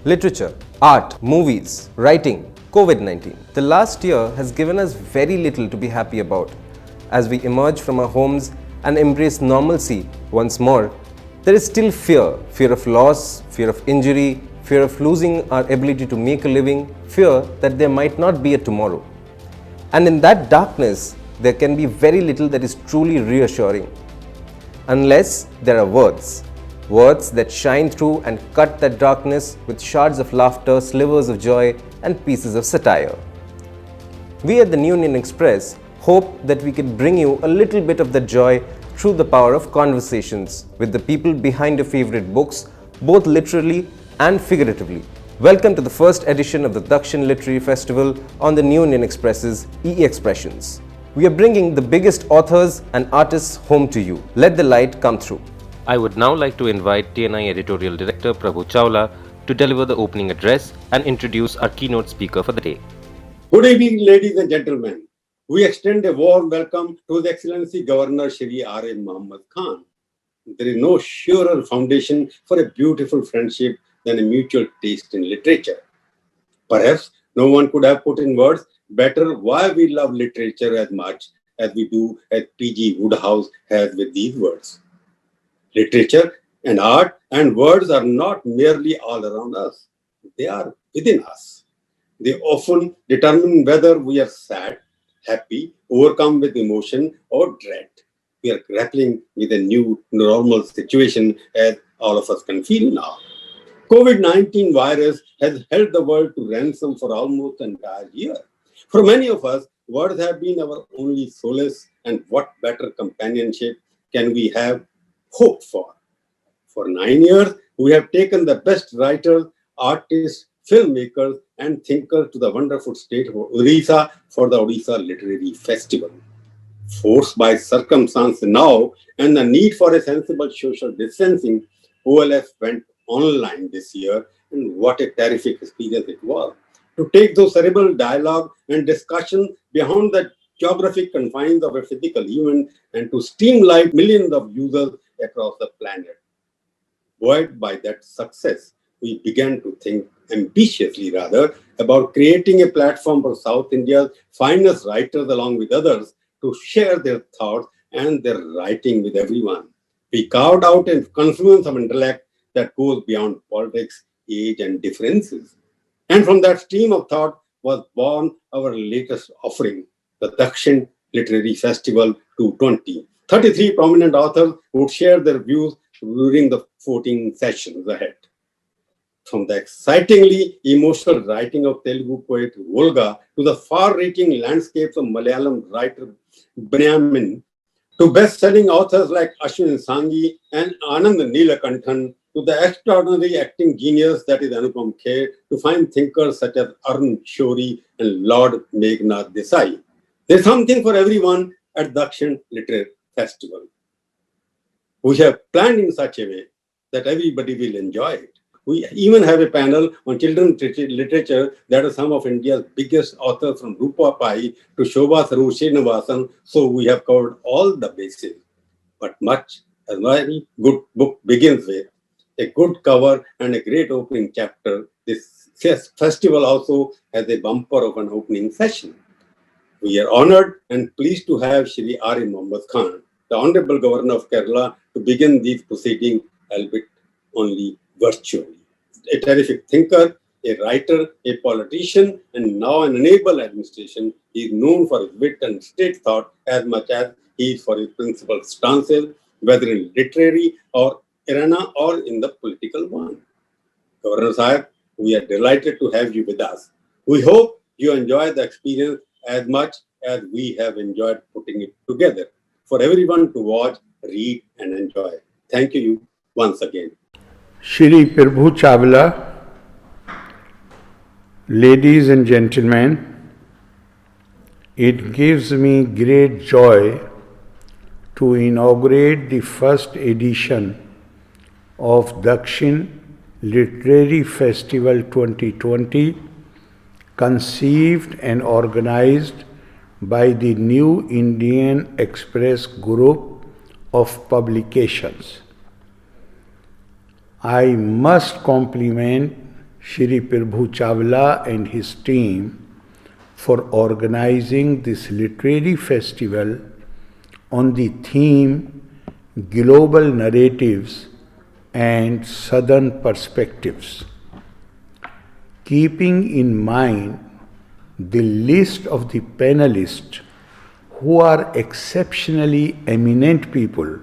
Literature, art, movies, writing, COVID-19. The last year has given us very little to be happy about. As we emerge from our homes and embrace normalcy once more, there is still fear of loss, fear of injury, fear of losing our ability to make a living, fear that there might not be a tomorrow. And in that darkness, there can be very little that is truly reassuring. Unless there are words that shine through and cut that darkness with shards of laughter, slivers of joy, and pieces of satire. We at the New Indian Express hope that we can bring you a little bit of that joy through the power of conversations with the people behind your favorite books, both literally and figuratively. Welcome to the first edition of the Dakshin Literary Festival on the New Indian Express's EE Expressions. We are bringing the biggest authors and artists home to you. Let the light come through. I would now like to invite TNI Editorial Director Prabhu Chawla to deliver the opening address and introduce our keynote speaker for the day. Good evening, ladies and gentlemen. We extend a warm welcome to His Excellency Governor Shri Arif Mohammad Khan. There is no surer foundation for a beautiful friendship than a mutual taste in literature. Perhaps no one could have put in words better why we love literature as much as we do, as P.G. Wodehouse has with these words. Literature and art and words are not merely all around us. They are within us. They often determine whether we are sad, happy, overcome with emotion, or dread. We are grappling with a new normal situation, as all of us can feel now. COVID-19 virus has held the world to ransom for almost an entire year. For many of us, words have been our only solace, and what better companionship can we have hoped for? For 9 years, we have taken the best writers, artists, filmmakers, and thinkers to the wonderful state of Odisha for the Odisha Literary Festival. Forced by circumstance now and the need for a sensible social distancing, OLF went online this year, and what a terrific experience it was. To take those cerebral dialogue and discussion beyond the geographic confines of a physical event and to streamline millions of users across the planet. Buoyed by that success, we began to think ambitiously about creating a platform for South India's finest writers along with others to share their thoughts and their writing with everyone. We carved out a confluence of intellect that goes beyond politics, age, and differences. And from that stream of thought was born our latest offering, the Dakshin Literary Festival 220. 33 prominent authors would share their views during the 14 sessions ahead. From the excitingly emotional writing of Telugu poet Volga to the far-reaching landscapes of Malayalam writer Benjamin, to best-selling authors like Ashwin Sanghi and Anand Neelakanthan, to the extraordinary acting genius that is Anupam Kher, to find thinkers such as Arun Shourie and Lord Meghnad Desai. There's something for everyone at Dakshin Literary Festival. We have planned in such a way that everybody will enjoy it. We even have a panel on children's literature that are some of India's biggest authors from Rupa Pai to Shobha Saru Srinivasan, so we have covered all the bases. But much as a very good book begins with, a good cover and a great opening chapter, this festival also has a bumper of an opening session. We are honored and pleased to have Shri Arif Mohammad Khan, the Honorable Governor of Kerala, to begin these proceedings, albeit only virtually. A terrific thinker, a writer, a politician, and now an enable administration, he is known for his wit and straight thought as much as he is for his principled stances, whether in literary or arena or in the political one. Governor Sahib, we are delighted to have you with us. We hope you enjoy the experience as much as we have enjoyed putting it together for everyone to watch, read, and enjoy. Thank you once again. Shri Prabhu Chawla, ladies and gentlemen, it gives me great joy to inaugurate the first edition of Dakshin Literary Festival 2020, conceived and organized by the New Indian Express Group of Publications. I must compliment Shri Prabhu Chawla and his team for organizing this literary festival on the theme Global Narratives and Southern Perspectives. Keeping in mind the list of the panelists who are exceptionally eminent people,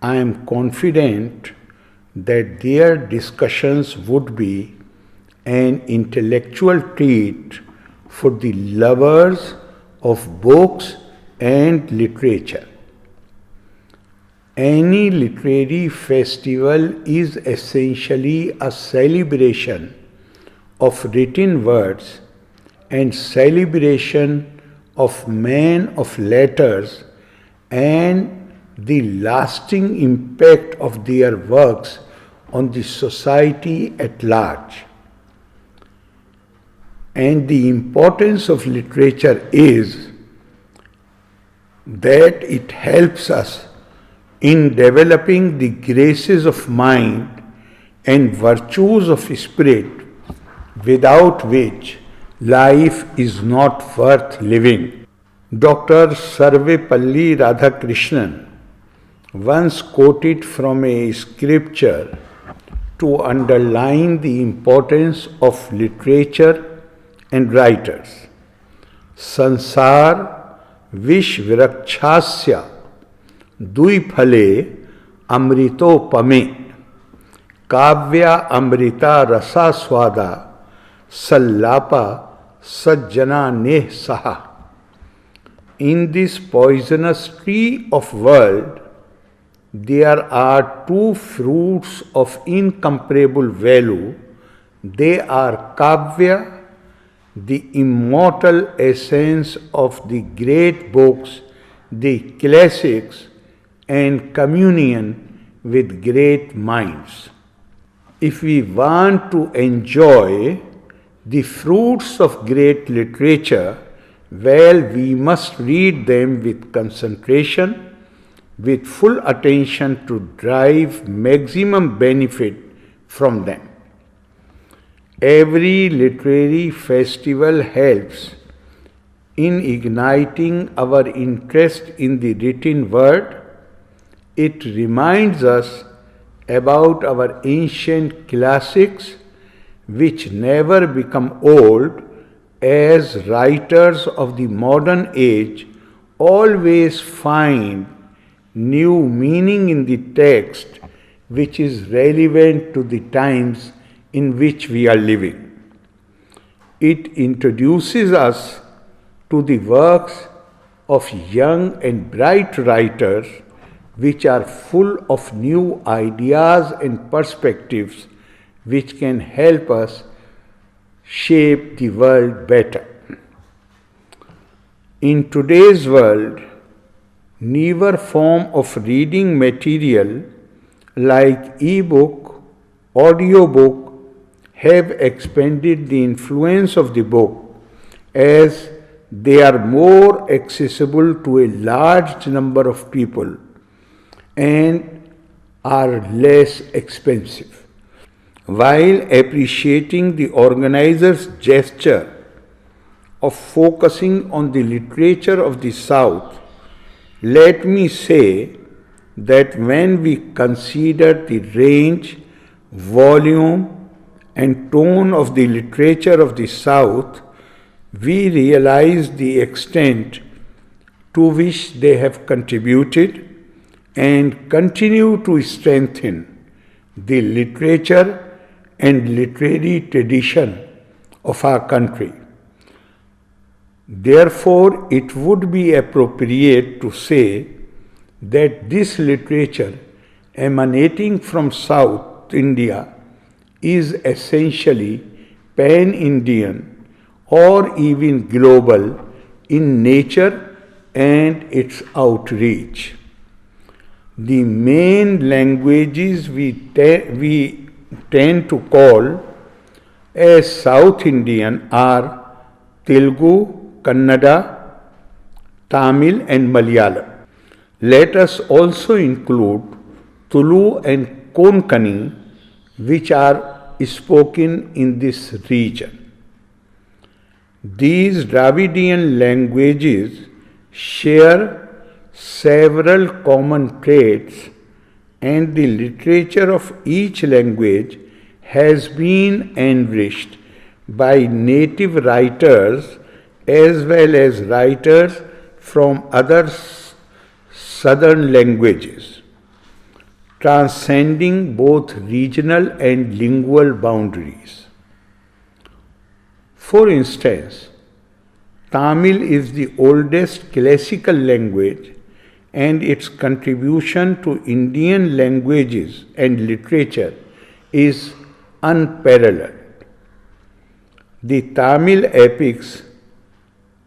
I am confident that their discussions would be an intellectual treat for the lovers of books and literature. Any literary festival is essentially a celebration of written words and celebration of men of letters and the lasting impact of their works on the society at large. And the importance of literature is that it helps us in developing the graces of mind and virtues of spirit, without which life is not worth living. Dr. Sarvepalli Radhakrishnan once quoted from a scripture to underline the importance of literature and writers. Sansar vish virakshasya dui phale amrito pame kavya amrita rasa swada sallapa sajjana neh saha. In this poisonous tree of world, there are two fruits of incomparable value. They are kavya, the immortal essence of the great books, the classics, and communion with great minds. If we want to enjoy the fruits of great literature, well, we must read them with concentration, with full attention to drive maximum benefit from them. Every literary festival helps in igniting our interest in the written word. It reminds us about our ancient classics, which never become old, as writers of the modern age always find new meaning in the text which is relevant to the times in which we are living. It introduces us to the works of young and bright writers which are full of new ideas and perspectives which can help us shape the world better. In today's world, newer form of reading material like e-book, audiobook have expanded the influence of the book as they are more accessible to a large number of people and are less expensive. While appreciating the organizer's gesture of focusing on the literature of the South, let me say that when we consider the range, volume, and tone of the literature of the South, we realize the extent to which they have contributed and continue to strengthen the literature and literary tradition of our country. Therefore, it would be appropriate to say that this literature emanating from South India is essentially pan-Indian or even global in nature and its outreach. The main languages we tend to call as South Indian are Telugu, Kannada, Tamil and Malayalam. Let us also include Tulu and Konkani, which are spoken in this region. These Dravidian languages share several common traits, and the literature of each language has been enriched by native writers as well as writers from other southern languages, transcending both regional and lingual boundaries. For instance, Tamil is the oldest classical language, and its contribution to Indian languages and literature is unparalleled. The Tamil epics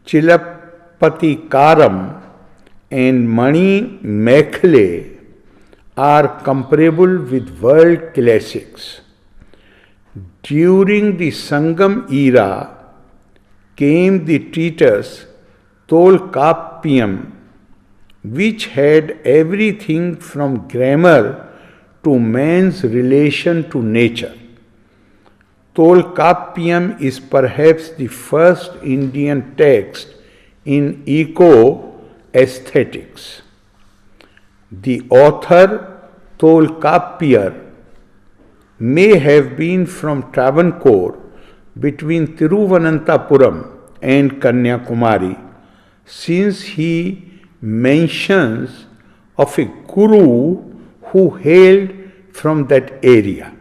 Chilappatikaram and Mani Mekhale are comparable with world classics. During the Sangam era came the treatise Tolkappiyam, which had everything from grammar to man's relation to nature. Tolkappiyam is perhaps the first Indian text in eco-aesthetics. The author Tolkappiyar may have been from Travancore between Thiruvananthapuram and Kanyakumari, since he mentions of a guru who hailed from that area.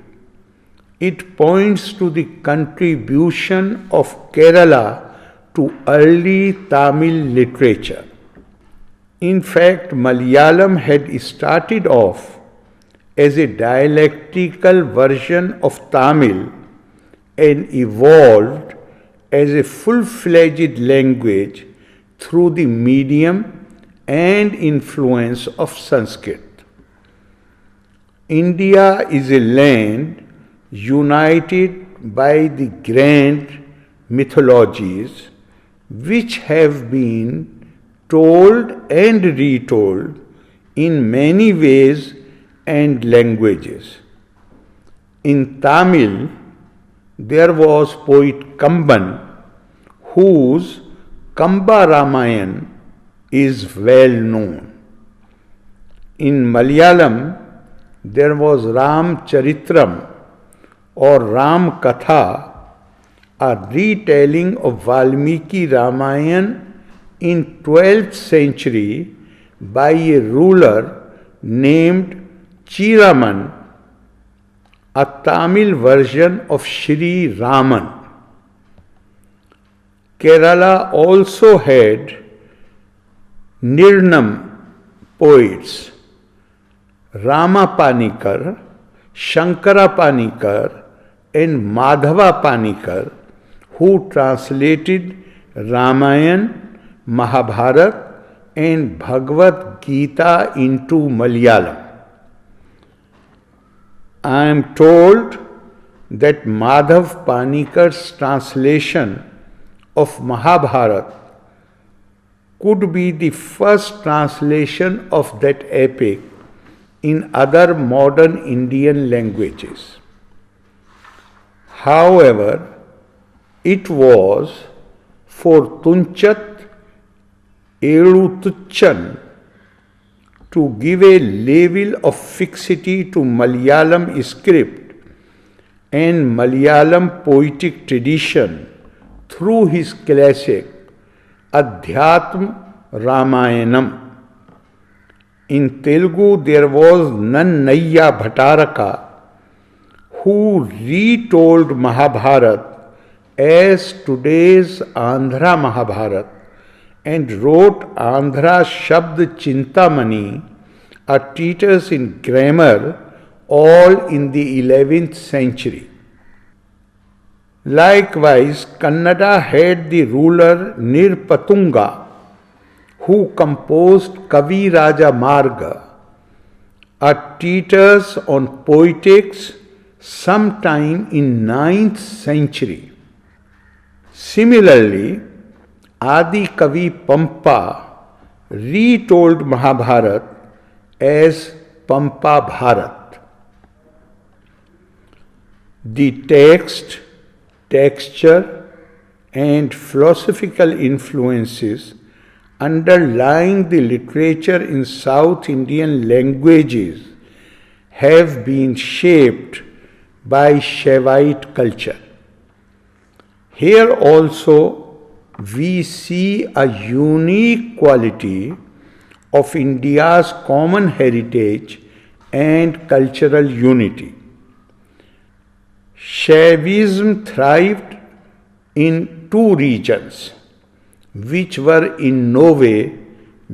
It points to the contribution of Kerala to early Tamil literature. In fact, Malayalam had started off as a dialectical version of Tamil and evolved as a full-fledged language through the medium and influence of Sanskrit. India is a land united by the grand mythologies which have been told and retold in many ways and languages. In Tamil, there was poet Kamban, whose Kamba Ramayan is well known. In Malayalam, there was Ram Charitram or Ram Katha, a retelling of Valmiki Ramayan in 12th century by a ruler named Chiraman, a Tamil version of Shri Raman. Kerala also had Nirnam poets, Rama Panikar, Shankara Panikar, and Madhava Panikar, who translated Ramayan, Mahabharat, and Bhagavad Gita into Malayalam. I am told that Madhav Panikar's translation of Mahabharat could be the first translation of that epic in other modern Indian languages. However, it was for Tunchat Elutuchan to give a level of fixity to Malayalam script and Malayalam poetic tradition through his classic Adhyatma Ramayanam. In Telugu, there was Nannaya Bhattaraka, who retold Mahabharat as today's Andhra Mahabharat and wrote Andhra Shabd Chintamani, a treatise in grammar, all in the 11th century. Likewise, Kannada had the ruler Nirpatunga, who composed Kavi Raja Marga, a treatise on poetics sometime in 9th century. Similarly, Adi Kavi Pampa retold Mahabharat as Pampa Bharat. The text, texture, and philosophical influences underlying the literature in South Indian languages have been shaped by Shaivite culture. Here also we see a unique quality of India's common heritage and cultural unity. Shaivism thrived in two regions, which were in no way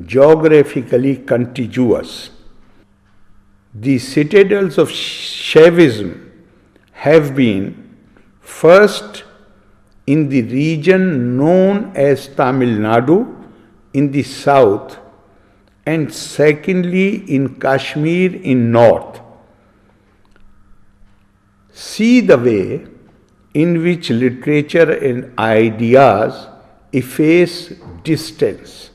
geographically contiguous. The citadels of Shaivism have been first in the region known as Tamil Nadu in the south, and secondly in Kashmir in north. See the way in which literature and ideas efface distance.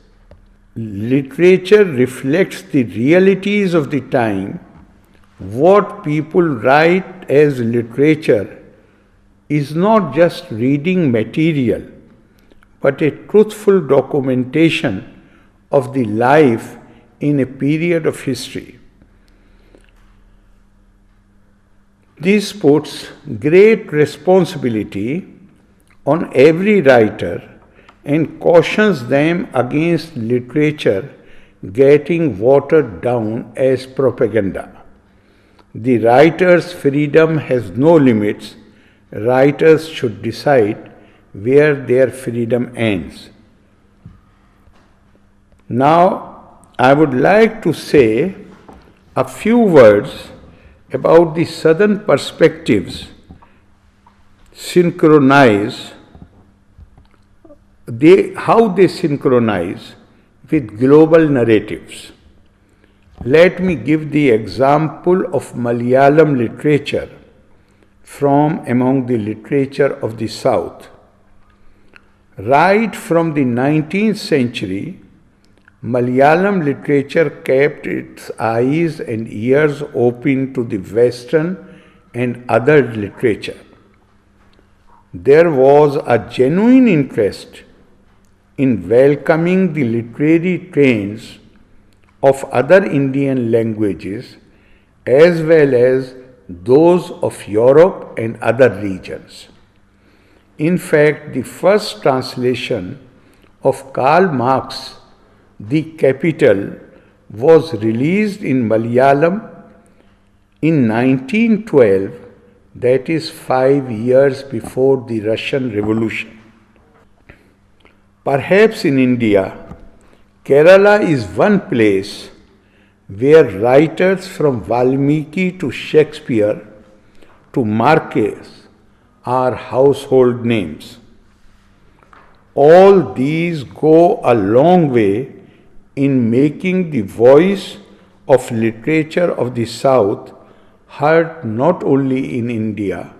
Literature reflects the realities of the time. What people write as literature is not just reading material, but a truthful documentation of the life in a period of history. This puts great responsibility on every writer and cautions them against literature getting watered down as propaganda. The writer's freedom has no limits. Writers should decide where their freedom ends. Now, I would like to say a few words about the southern perspectives how they synchronize with global narratives. Let me give the example of Malayalam literature from among the literature of the South. Right from the 19th century, Malayalam literature kept its eyes and ears open to the Western and other literature. There was a genuine interest in welcoming the literary trends of other Indian languages as well as those of Europe and other regions. In fact, the first translation of Karl Marx, The Capital, was released in Malayalam in 1912, that is 5 years before the Russian Revolution. Perhaps in India, Kerala is one place where writers from Valmiki to Shakespeare to Marquez are household names. All these go a long way in making the voice of literature of the South heard not only in India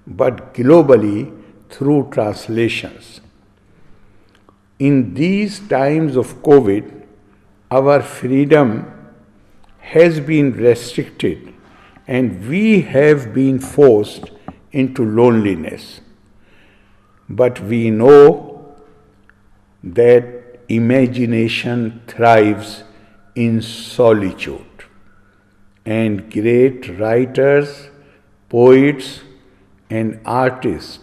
but globally through translations. In these times of COVID, our freedom has been restricted and we have been forced into loneliness. But we know that imagination thrives in solitude, and great writers, poets, and artists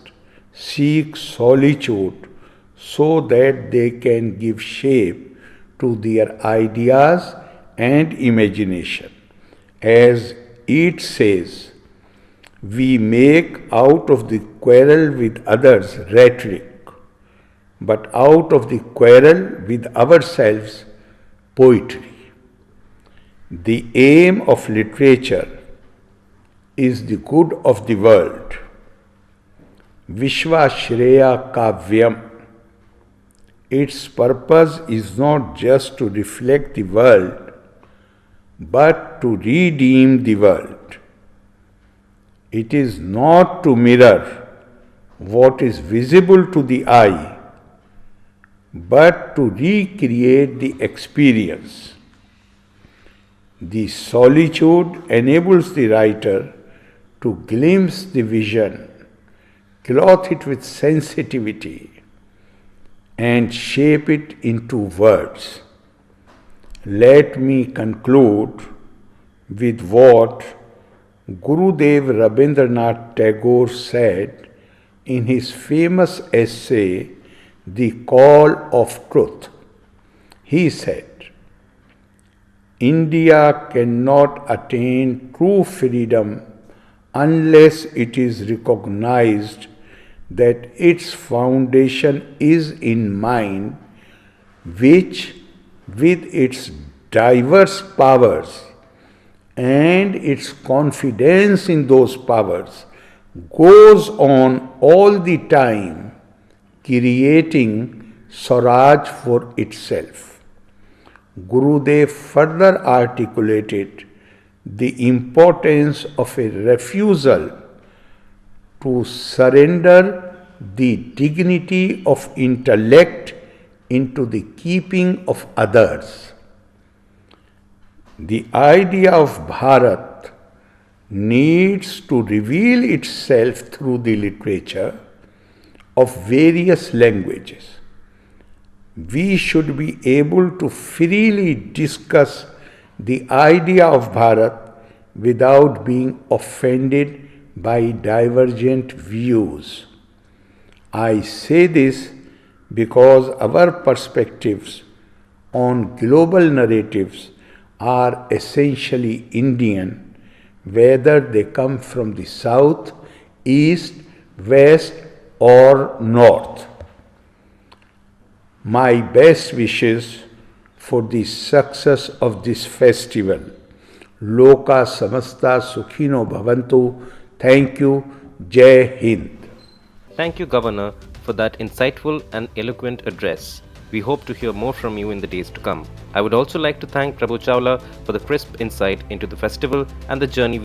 seek solitude so that they can give shape to their ideas and imagination. As it says, we make out of the quarrel with others rhetoric, but out of the quarrel with ourselves, poetry. The aim of literature is the good of the world. Vishwa Shreya Kavyam. Its purpose is not just to reflect the world, but to redeem the world. It is not to mirror what is visible to the eye, but to recreate the experience. The solitude enables the writer to glimpse the vision, clothe it with sensitivity, and shape it into words. Let me conclude with what Gurudev Rabindranath Tagore said in his famous essay, The Call of Truth. He said, India cannot attain true freedom unless it is recognized that its foundation is in mind, which, with its diverse powers and its confidence in those powers, goes on all the time creating Swaraj for itself. Gurudev further articulated the importance of a refusal to surrender the dignity of intellect into the keeping of others. The idea of Bharat needs to reveal itself through the literature of various languages. We should be able to freely discuss the idea of Bharat without being offended by divergent views. I say this because our perspectives on global narratives are essentially Indian, whether they come from the south, east, west, or north. My best wishes for the success of this festival. Loka samasta sukhino bhavantu. Thank you. Jai Hind. Thank you, Governor, for that insightful and eloquent address. We hope to hear more from you in the days to come. I would also like to thank Prabhu Chawla for the crisp insight into the festival and the journey